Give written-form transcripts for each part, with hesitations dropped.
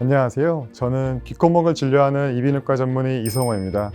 안녕하세요. 저는 귓구멍을 진료하는 이비인후과 전문의 이성호입니다.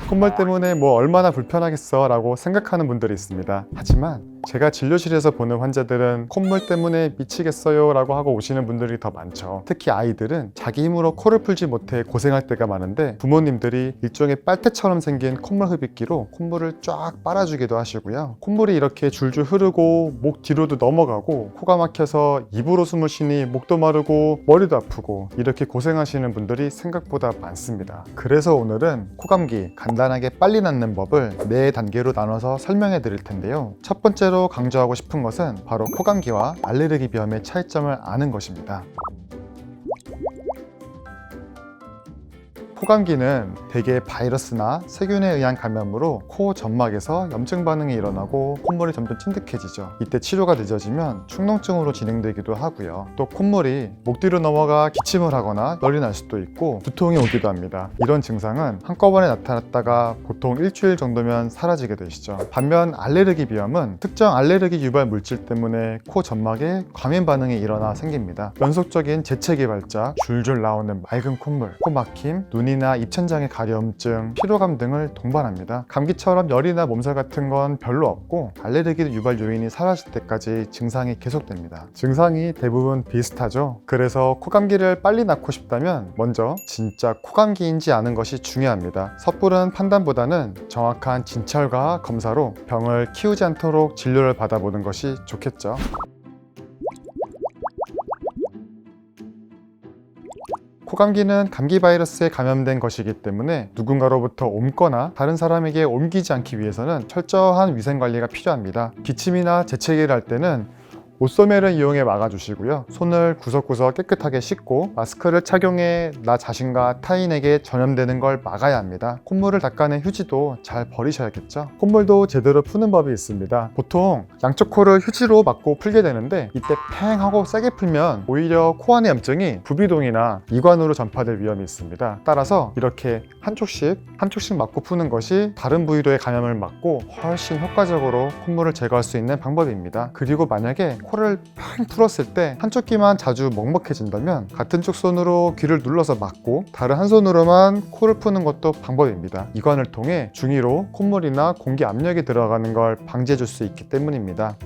콧물 때문에 뭐 얼마나 불편하겠어 라고 생각하는 분들이 있습니다. 하지만 제가 진료실에서 보는 환자들은 콧물 때문에 미치겠어요 라고 하고 오시는 분들이 더 많죠. 특히 아이들은 자기 힘으로 코를 풀지 못해 고생할 때가 많은데 부모님들이 일종의 빨대처럼 생긴 콧물 흡입기로 콧물을 쫙 빨아주기도 하시고요. 콧물이 이렇게 줄줄 흐르고 목 뒤로도 넘어가고 코가 막혀서 입으로 숨을 쉬니 목도 마르고 머리도 아프고 이렇게 고생하시는 분들이 생각보다 많습니다. 그래서 오늘은 코감기 간단하게 빨리 낫는 법을 4단계로 나눠서 설명해 드릴 텐데요. 첫 번째로 강조하고 싶은 것은 바로 코감기와 알레르기 비염의 차이점을 아는 것입니다. 코감기는 대개 바이러스나 세균에 의한 감염으로 코 점막에서 염증 반응이 일어나고 콧물이 점점 찐득해지죠. 이때 치료가 늦어지면 축농증으로 진행되기도 하고요. 또 콧물이 목 뒤로 넘어가 기침을 하거나 열이 날 수도 있고 두통이 오기도 합니다. 이런 증상은 한꺼번에 나타났다가 보통 일주일 정도면 사라지게 되시죠. 반면 알레르기 비염은 특정 알레르기 유발 물질 때문에 코 점막에 과민 반응이 일어나 생깁니다. 연속적인 재채기 발작, 줄줄 나오는 맑은 콧물, 코 막힘, 눈이나 입천장의 가려움증, 피로감 등을 동반합니다. 감기처럼 열이나 몸살 같은 건 별로 없고 알레르기 유발 요인이 사라질 때까지 증상이 계속됩니다. 증상이 대부분 비슷하죠. 그래서 코감기를 빨리 낫고 싶다면 먼저 진짜 코감기인지 아는 것이 중요합니다. 섣부른 판단보다는 정확한 진찰과 검사로 병을 키우지 않도록 진료를 받아보는 것이 좋겠죠. 코감기는 감기 바이러스에 감염된 것이기 때문에 누군가로부터 옮거나 다른 사람에게 옮기지 않기 위해서는 철저한 위생관리가 필요합니다. 기침이나 재채기를 할 때는 옷소매를 이용해 막아주시고요. 손을 구석구석 깨끗하게 씻고 마스크를 착용해 나 자신과 타인에게 전염되는 걸 막아야 합니다. 콧물을 닦아낸 휴지도 잘 버리셔야겠죠. 콧물도 제대로 푸는 법이 있습니다. 보통 양쪽 코를 휴지로 막고 풀게 되는데 이때 팽 하고 세게 풀면 오히려 코 안의 염증이 부비동이나 이관으로 전파될 위험이 있습니다. 따라서 이렇게 한쪽씩 막고 푸는 것이 다른 부위로의 감염을 막고 훨씬 효과적으로 콧물을 제거할 수 있는 방법입니다. 그리고 만약에 코를 팽 풀었을 때 한쪽 귀만 자주 먹먹해진다면 같은 쪽 손으로 귀를 눌러서 막고 다른 한 손으로만 코를 푸는 것도 방법입니다. 이관을 통해 중의로 콧물이나 공기 압력이 들어가는 걸 방지해 줄 수 있기 때문입니다.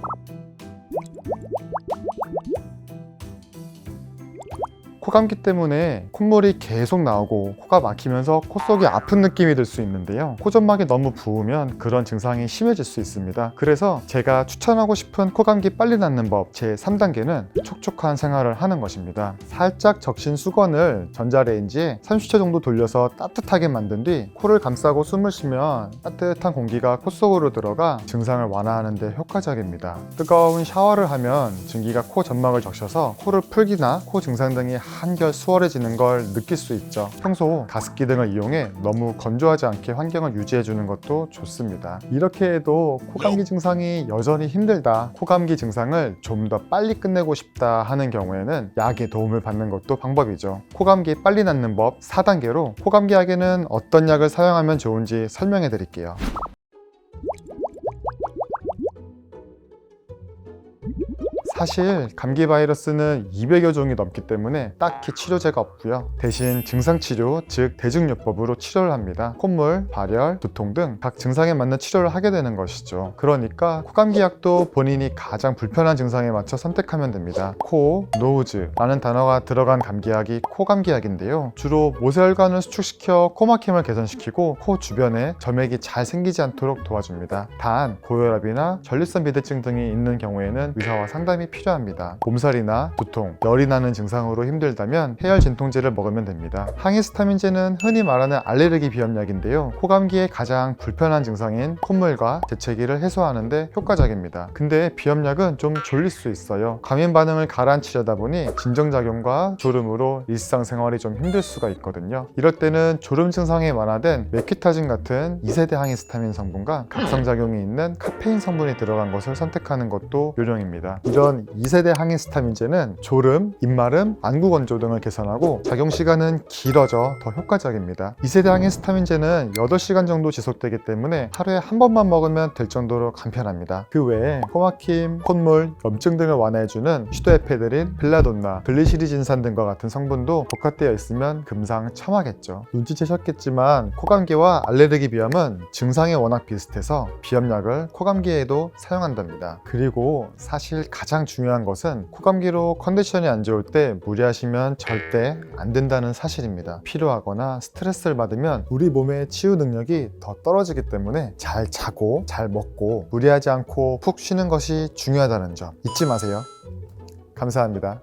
코감기 때문에 콧물이 계속 나오고 코가 막히면서 코 속이 아픈 느낌이 들 수 있는데요. 코점막이 너무 부으면 그런 증상이 심해질 수 있습니다. 그래서 제가 추천하고 싶은 코감기 빨리 낫는 법 제 3단계는 촉촉한 생활을 하는 것입니다. 살짝 적신 수건을 전자레인지에 30초 정도 돌려서 따뜻하게 만든 뒤 코를 감싸고 숨을 쉬면 따뜻한 공기가 코 속으로 들어가 증상을 완화하는 데 효과적입니다. 뜨거운 샤워를 하면 증기가 코 점막을 적셔서 코를 풀기나 코 증상 등이 한결 수월해지는 걸 느낄 수 있죠. 평소 가습기 등을 이용해 너무 건조하지 않게 환경을 유지해주는 것도 좋습니다. 이렇게 해도 코감기 증상이 여전히 힘들다, 코감기 증상을 좀 더 빨리 끝내고 싶다 하는 경우에는 약의 도움을 받는 것도 방법이죠. 코감기 빨리 낫는 법 4단계로 코감기 약에는 어떤 약을 사용하면 좋은지 설명해 드릴게요. 사실 감기 바이러스는 200여 종이 넘기 때문에 딱히 치료제가 없고요. 대신 증상치료, 즉 대증요법으로 치료를 합니다. 콧물, 발열, 두통 등 각 증상에 맞는 치료를 하게 되는 것이죠. 그러니까 코감기 약도 본인이 가장 불편한 증상에 맞춰 선택하면 됩니다. 코, 노우즈 라는 단어가 들어간 감기약이 코감기약인데요. 주로 모세혈관을 수축시켜 코막힘을 개선시키고 코 주변에 점액이 잘 생기지 않도록 도와줍니다. 단, 고혈압이나 전립선 비대증 등이 있는 경우에는 의사와 상담이 필요합니다. 몸살이나 두통, 열이 나는 증상으로 힘들다면 해열 진통제를 먹으면 됩니다. 항히스타민제는 흔히 말하는 알레르기 비염약인데요. 코감기의 가장 불편한 증상인 콧물과 재채기를 해소하는 데 효과적입니다. 근데 비염약은 좀 졸릴 수 있어요. 과민 반응을 가라앉히려다 보니 진정작용과 졸음으로 일상생활이 좀 힘들 수가 있거든요. 이럴 때는 졸음 증상에 완화된 메키타진 같은 2세대 항히스타민 성분과 각성작용이 있는 카페인 성분이 들어간 것을 선택하는 것도 요령입니다. 이런 이번 2세대 항히스타민제는 졸음, 입마름, 안구 건조 등을 개선하고 작용 시간은 길어져 더 효과적입니다. 2세대 항히스타민제는 8시간 정도 지속되기 때문에 하루에 한 번만 먹으면 될 정도로 간편합니다. 그 외에 코막힘, 콧물, 염증 등을 완화해주는 슈도에페드린, 벨라돈나, 글리시리진산 등과 같은 성분도 복합되어 있으면 금상첨화겠죠. 눈치채셨겠지만 코감기와 알레르기 비염은 증상이 워낙 비슷해서 비염약을 코감기에도 사용한답니다. 그리고 사실 가장 중요한 것은 코감기로 컨디션이 안 좋을 때 무리하시면 절대 안 된다는 사실입니다. 필요하거나 스트레스를 받으면 우리 몸의 치유 능력이 더 떨어지기 때문에 잘 자고 잘 먹고 무리하지 않고 푹 쉬는 것이 중요하다는 점 잊지 마세요. 감사합니다.